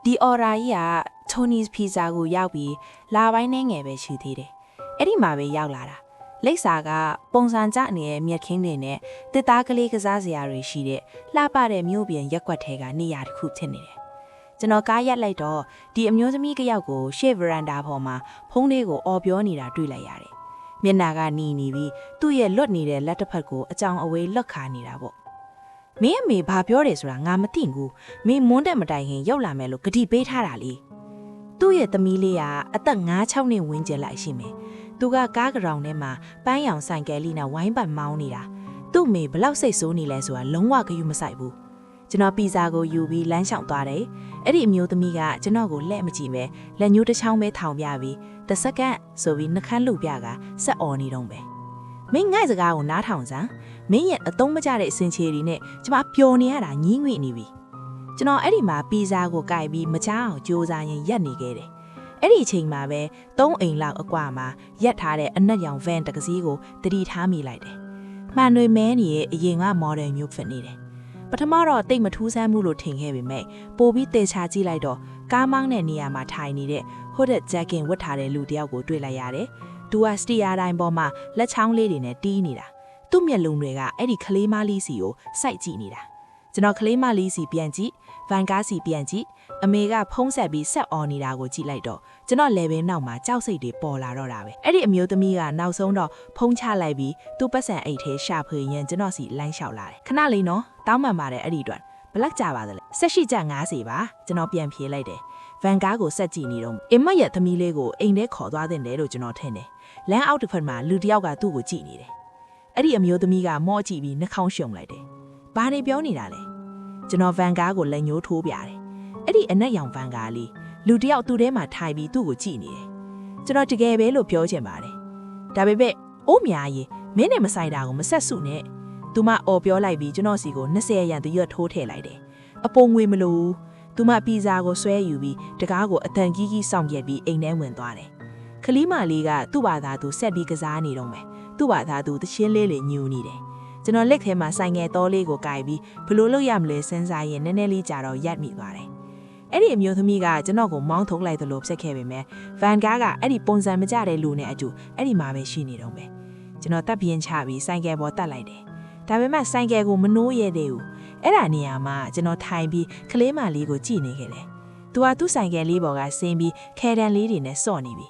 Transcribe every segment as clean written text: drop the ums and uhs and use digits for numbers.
ဒီအော်ရာကြီးက Tony's Pizza ကိုရောက်ပြီးလာပိုင်းနဲ့ငယ်ပဲရှိသေးတယ်အဲ့ဒီမှာပဲရောက်လာတာလိပ်စာကပုံစံကျနေတဲ့မြက်ခင်းတွေနဲ့တစ်သားကလေးကစားစရာတွေရှိတဲ့လှပတဲ့မြို့ပြင်ရက်ကွက်ထဲကနေရာတစ်ခုဖြစ်နေတယ်ကျွန်တော်ကားရက်လိုက်တော့ဒီအမျိုးသမီးကယောက်ကိုရှေ့ဗရန်ဒါပေါ်မှာဖုန်းလေးကိုအော်ပြောနေတာတွေ့လိုက်ရတယ်မျက်နှာကနီနေပြီးသူ့ရဲ့လွတ်နေတဲ့လက်တစ်ဖက်ကိုအကြောင်အဝေးလွတ်ခါနေတာပေါ့မင်းအမေဘာပြောတယ်ဆိုတာငါမသိဘူးမင်းမွန်းတက်မတိုင်ခင်ရောက်လာမယ်လို့ဂတိပေးထားတာလေသူ့ရဲ့သမီးလေးကအသက်9-6နှစ်ဝန်းကျင်လိုက်ရှိမယ်သူကကားကြောင်ထဲမှာပန်းရောင်ဆိုင်ကယ်လေးနဲ့ဝိုင်းပတ်မောင်းနေတာသူ့မေဘလောက်စိတ်ဆိုးနေလဲဆိုတာလုံးဝဂရုမစိုက်ဘူးကျွန်တော်ပီဇာကိုယူပြီးလမ်းလျှောက်သွားတယ်အဲ့ဒီအမျိုးသမီးကကျွန်တော်ကိုလှည့်မကြည့်ပဲလက်ညှိုးတစ်ချောင်းပဲထောင်ပြပြီးတစ်စက္ကန့်ဆိုပြီးနှခမ်းလှုပ်ပြကဆက်អော်နေတော့ပဲမင်းငိုက်စကားကိုနားထောင်စမ်းမင်းရဲ့အသုံးမကျတဲ့အစင်ချေတွေနဲ့ကျွန်မပျော်နေရတာညင်းငွေ့နေပြီကျွန်တော်အဲ့ဒီမှာပီဇာကိုကြိုက်ပြီးမချအောင်ကြိုးစားရင်ရက်နေခဲ့တယ်အဲ့ဒီအချိန်မှာပဲ3အိမ်လောက်အကွာမှာရက်ထားတဲ့အနက်ရောင်ဗန်တကစီးကိုတတိထားမိလိုက်တယ်မှန်တွေမဲနေရဲ့အရင်ကမော်ဒယ်မျိုးဖြစ်နေတယ်ပထမတော့တိတ်မထူးဆန်းမှုလို့ထင်ခဲ့ပေမဲ့ပိုပြီးတေချာကြည့်လိုက်တော့ကားမောင်းတဲ့နေရာမှာထိုင်နေတဲ့ဟိုဒက်ဂျက်ကင်ဝတ်ထားတဲ့လူတယောက်ကိုတွေ့လိုက်ရတယ်သူကစတီယာတိုင်းပေါ်မှာလက်ချောင်းလေးတွေနဲ့တီးနေတာသူ့မျက်လုံးတွေကအဲ့ဒီကလေးမလေးစီကိုစိုက်ကြည့်နေတာကျွန်တော်ကလေးမလေးစီပြန်ကြည့်ဗန်ကားစီပြန်ကြည့်အမေကဖုံးဆက်ပြီးဆက်អော်နေတာကိုကြည့်လိုက်တော့ကျွန်တော်လေဘင်းနောက်မှာကြောက်စိတ်တွေပေါ်လာတော့တာပဲအဲ့ဒီအမျိုးသမီးကနောက်ဆုံးတော့ဖုံးချလိုက်ပြီးသူ့ပတ်စံအိတ်ထဲရှာဖွေရင်ကျွန်တော်စီလမ်းလျှောက်လာတယ်ခဏလေးနော်တောင်းပန်ပါတယ်အဲ့ဒီအတွက်ဘလက်ကြပါသလဲဆက်ရှိကြ90ပါကျွန်တော်ပြန်ဖြေလိုက်တယ်ဗန်ကားကိုဆက်ကြည့်နေတော့အမတ်ရဲ့သမီးလေးကိုအိမ်ထဲခေါ်သွားတဲ့တယ်လို့ကျွန်တော်ထင်တယ်လမ်းအောက်တစ်ဖက်မှာလူတစ်ယောက်ကသူ့ကိုကြည့်နေတယ်အဲ့ဒီအမျိုးသမီးကမော့ကြည့်ပြီးနှာခေါင်းရှုံလိုက်တယ်ဘာတွေပြောနေတာလဲကျွန်တော်ဗန်ကားကိုလက်ညှိုးထိုးပြတယ်အဲ့ဒီအနက်ရောင်ဗန်ကားလေးလူတစ်ယောက်သူ့ထဲမှာထိုင်ပြီးသူ့ကိုကြည့်နေတယ်ကျွန်တော်တကယ်ပဲလို့ပြောချင်ပါတယ်ဒါပေမဲ့အိုးမြာကြီးမင်းနဲ့မဆိုင်တာကိုမဆက်စုနဲ့သူမအော်ပြောလိုက်ပြီးကျွန်တော်စီကို20ရန်တရွတ်ထိုးထည့်လိုက်တယ်အပုံငွေမလို့သူမပီဇာကိုဆွဲယူပြီးတကားကိုအတန်ကြီးကြီးစောင့်ပြက်ပြီးအိမ်ထဲဝင်သွားတယ်ခလီမလေးကသူ့ဘာသာသူဆက်ပြီးကစားနေတော့မယ်သူ့ဘာသာသူတချင်းလေးညူနေတယ်ကျွန်တော်လက်ထဲမှာဆိုင်ငယ်တော်လေးကိုကင်ပြီးဘလို့လုပ်ရမလဲစဉ်းစားရင်နည်းနည်းလေးကြာတော့ရက်မိသွားတယ်အဲ့ဒီအမျိုးသမီးကကျွန်တော်ကိုမောင်းထုတ်လိုက်သလိုဖြစ်ခဲ့ပေမဲ့ဗန်ကားကအဲ့ဒီပုံစံမကျတဲ့လူနဲ့အတူအဲ့ဒီမှာပဲရှိနေတော့မယ်ကျွန်တော်တပ်ပြင်းချပြီးဆိုင်ကယ်ပေါ်တက်လိုက်တယ်ဒါပေမဲ့ဆိုင်ကယ်ကိုမနှိုးရသေးဘူးအဲ့ဒါနေရာမှာကျွန်တော်ထိုင်ပြီးကလေးမလေးကိုကြည့်နေခဲ့တယ်သူကသူ့ဆိုင်ကယ်လေးပေါ်ကဆင်းပြီးခဲတံလေးတွေနဲ့စော့နေပြီ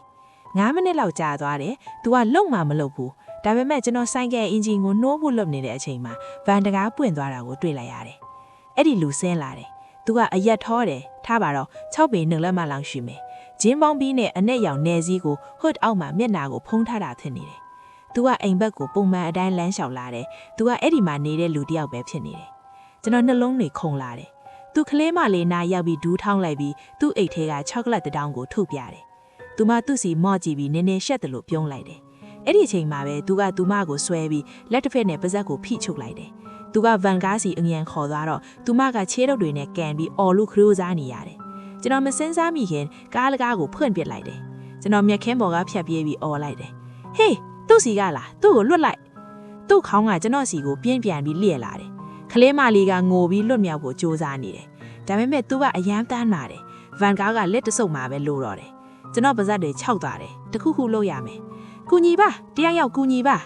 9မိနစ်လောက်ကြာသွားတယ်သူကလုံမှမလုပ်ဘူးဒါပေမဲ့ကျွန်တော်ဆိုင်ကယ်အင်ဂျင်ကိုနှိုးဖို့လုပ်နေတဲ့အချိန်မှာဗန်တကားပွင့်သွားတာကိုတွေ့လိုက်ရတယ်အဲ့ဒီလူဆင်းလာတယ်သူကအရက်ထောတယ်ထားပါတော့6ပေ1လက်မလောက်ရှိမယ်ဂျင်းပေါင်းပြီးနဲ့အနက်ရောင်နယ်စည်းကိုဟွတ်အောက်မှာမျက်နာကိုဖုံးထားတာဖြစ်နေတယ်သူကအိမ်ဘက်ကိုပုံမှန်အတိုင်းလမ်းလျှောက်လာတယ်သူကအဲ့ဒီမှာနေတဲ့လူတစ်ယောက်ပဲဖြစ်နေတယ်ကျွန်တော်နှလုံးတွေခုန်လာတယ်သူကလေးမလေးနားရောက်ပြီးဒူးထောင်းလိုက်ပြီးသူ့အိတ်ထဲကချောကလက်တစ်တောင်းကိုထုတ်ပြတယ်သူမသူ့စီမော့ကြည့်ပြီးနည်းနည်းရှက်တယ်လို့ပြုံးလိုက်တယ်အဲ့ဒီအချိန်မှာပဲသူကသူမကိုဆွဲပြီးလက်တစ်ဖက်နဲ့ပါးစပ်ကိုဖိချုပ်လိုက်တယ်သူကဗန်ကားစီအငြန်ခေါ်သွားတော့သူမကခြေထုတ်တွေနဲ့ကန်ပြီးအော်လို့ခရိုးစားနေရတယ်ကျွန်တော်မစင်းစားမိခင်ကားလကားကိုဖွင့်ပစ်လိုက်တယ်ကျွန်တော်မျက်ခင်းပေါ်ကဖြတ်ပြေးပြီးအော်လိုက်တယ်ဟေးသူ့စီကလားသူ့ကိုလွတ်လိုက်သူ့ခေါင်းကကျွန်တော်စီကိုပြင်းပြန်ပြီးလျက်လာတယ်ခလေးမလေးကငိုပြီးလွတ်မြောက်ဖို့ကြိုးစားနေတယ်ဒါပေမဲ့သူကအယမ်းတန်းလာတယ်ဗန်ကားကလက်တဆုပ်မှာပဲလို့တော့တယ်ကျွန်တော်ပါဇက်တွေခြောက်သွားတယ်တခုခုလုပ်ရမယ်ကူညီပါတရားရောက်ကူညီပ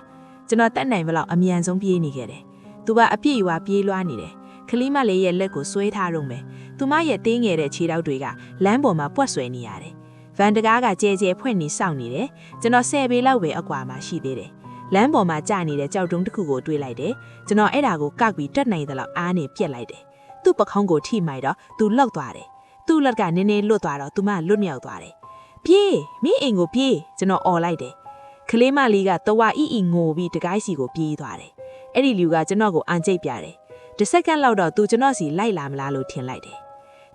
ါကျွန်တော်တက်နိုင်ဘလောက်အမြန်ဆုံးပြေးနေခဲ့တယ်သူကအပြည့်အဝပြေးလွှားနေတယ်ခလီမလေးရဲ့လက်ကိုဆွဲထားတော့မယ်သူမရဲ့တင်းငယ်တဲ့ခြေထောက်တွေကလမ်းပေါ်မှာပွက်ဆွဲနေရတယ်ဗန်တကားကကြဲကြဲဖွင့်နေစောင့်နေတယ်ကျွန်တော်10ပေလောက်ပဲအကွာမှာရှိသေးတယ်လမ်းပေါ်မှာကြာနေတဲ့ကြောက်တုံးတစ်ခုကိုတွေးလိုက်တယ်ကျွန်တော်အဲ့ဒါကိုကောက်ပြီးတက်နိုင်သလောက်အားနဲ့ပြက်လိုက်တယ်သူ့ပခုံးကိုထိမိုက်တော့သူလောက်သွားတယ်သူ့လက်ကနည်းနည်းလွတ်သွားတော့သူမလွတ်မြောက်သွားတယ်ပြေးမင်းအိမ်ကိုပြေးကျွန်တော်អော်လိုက်တယ်ကလေးမလေးကတဝါအီငိုပြီးတကိုင်းစီကိုပြေးသွားတယ်အဲ့ဒီလူကကျွန်တော်ကိုအန်ကျိတ်ပြတယ်တစ်စက္ကန့်လောက်တော့သူကျွန်တော်စီလိုက်လာမလားလို့ထင်လိုက်တယ်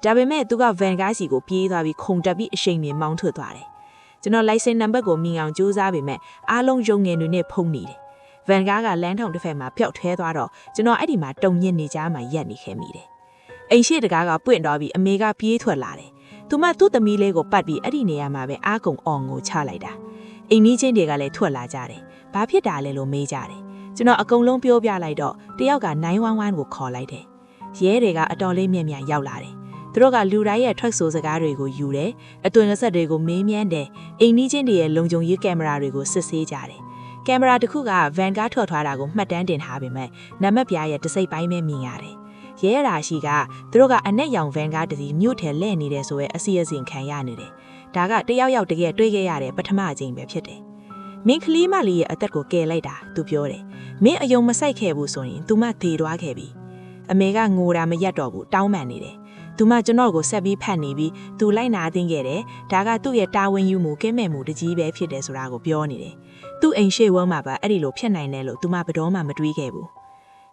ဒါပေမဲ့သူကဗန်ကားစီကိုပြေးသွားပြီးခုန်တက်ပြီးအရှိန်မြင်မောင်းထွက်သွားတယ်ကျွန်တော် license number ကိုမြင်အောင်ကြိုးစားပေမဲ့အားလုံးရုံငယ်တွေနဲ့ဖုံးနေတယ်ဗန်ကားကလမ်းထုံတစ်ဖက်မှာပျောက်ထဲသွားတော့ကျွန်တော်အဲ့ဒီမှာတုံညစ်နေကြမှာရက်နေခဲ့မိတယ်အိမ်ရှိတကားကပွင့်တော့ပြီးအမေကပြေးထွက်လာတယ်သူမသူ့သမီးလေးကိုပတ်ပြီးအဲ့ဒီနေရာမှာပဲအားကုန်အောင်ကိုချလိုက်တာအိမ်နီးချင်းတွေကလည်းထွက်လာကြတယ်ဘာဖြစ်တာလဲလို့မေးကြတယ်ကျွန်တော်အကုန်လုံးပြောပြလိုက်တော့တယောက်က911ကိုခေါ်လိုက်တယ်ရဲတွေကအတော်လေးမြင့်မြတ်ရောက်လာတယ်သူ တို့ကလူတိုင်းရဲ့ထွက်ဆိုစကားတွေကိုယူတယ်အသွင်အဆက်တွေကိုမေးမြန်းတယ်အိမ်နီးချင်းတွေရဲ့လုံခြုံရေးကင်မရာတွေကိုစစ်ဆေးကြတယ်ကင်မရာတစ်ခုကဗန်ကားထွက်သွားတာကိုမှတ်တမ်းတင်ထားပေမဲ့နံပါတ်ပြားရဲ့တစ်စိတ်ပိုင်းပဲမြင်ရတယ်ရဲရာရှိကသူတို့ကအနက်ရောင်ဗန်ကားတစ်စီးမြို့ထဲလဲ့နေတယ်ဆိုရဲအစီအစဉ်ခံရနေတယ်ဒါကတယောက်ယောက်တကယ်တွေ့ခဲ့ရတဲ့ပထမအကြိမ်ပဲဖြစ်တယ်မင်းကလေးမလေးရဲ့အသက်ကိုကယ်လိုက်တာသူပြောတယ်မင်းအယုံမဆိုင်ခဲ့ဘူးဆိုရင် तू မသေသွားခဲ့ပြီအမေကငိုတာမရက်တော့ဘူးတောင်းပန်နေတယ်သူမကျွန်တော်ကိုဆက်ပြီးဖတ်နေပြီးသူလိုက်နာသိမ်းခဲ့တယ်ဒါကသူ့ရဲ့တာဝန်ယူမှုကင်းမဲ့မှုတကြီးပဲဖြစ်တယ်ဆိုတာကိုပြောနေတယ်သူ့အိမ်ရှိဝန်းမှာပါအဲ့ဒီလိုဖြစ်နိုင်တယ်လို့သူမဘတော်မှမတွေးခဲ့ဘူး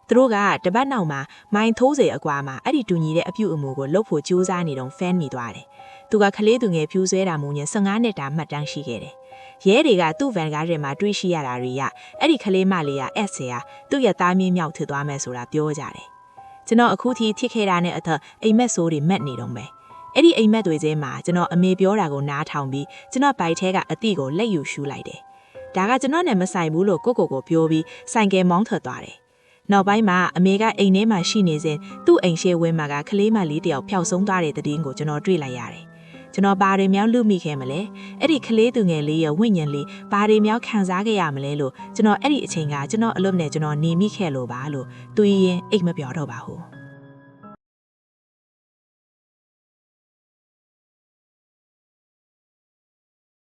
သူတို့ကတပတ်နောက်မှာမိုင်းထိုးစေအကွာမှာအဲ့ဒီတူညီတဲ့အပြုအမူကိုလှုပ်ဖို့ကြိုးစားနေတော့ဖန်မိသွားတယ်သူကကလေးသူငယ်ဖြူဆွဲတာမှုည15နှစ်တာမှတ်တမ်းရှိခဲ့တယ်ရဲတွေကသူ့ဗန်ကားထဲမှာတွေးရှိရတာတွေရအဲ့ဒီကလေးမလေးက S ဆရာသူ့ရဲ့သားမင်းမြောက်ဖြစ်သွားမယ်ဆိုတာပြောကြတယ်ကျွန်တော်အခုထိထိခဲ့တာနဲ့အထက်အိမ်မက်ဆိုးတွေမက်နေတော့မယ်အဲ့ဒီအိမ်မက်တွေထဲမှာကျွန်တော်အမေပြောတာကိုနားထောင်ပြီးကျွန်တော်ဘိုက်ထဲကအတိကိုလက်ယူရှူလိုက်တယ်ဒါကကျွန်တော်နဲ့မဆိုင်ဘူးလို့ကိုပြောပြီးဆိုင်ကယ်မောင်းထွက်သွားတယ်နောက်ပိုင်းမှာအမေကအိမ်ထဲမှာရှိနေစဉ်သူ့အိမ်ရှိဝင်းမှာကကလေးမလေးတယောက်ဖျောက်ဆုံးသွားတဲ့တဲ့င်းကိုကျွန်တော်တွေ့လိုက်ရတယ်ကျွန်တော်ဘာတွေများလူမိခဲ့မလဲအဲ့ဒီကလေးသူငယ်လေးရဲ့ဝိညာဉ်လေးဘာတွေများခံစားခဲ့ရမလဲလို့ကျွန်တော်အဲ့ဒီအချိန်ကကျွန်တော်အလုပ်နဲ့ကျွန်တော်နေမိခဲ့လို့ပါလို့သူရင်အိတ်မပြောတော့ပါဘူး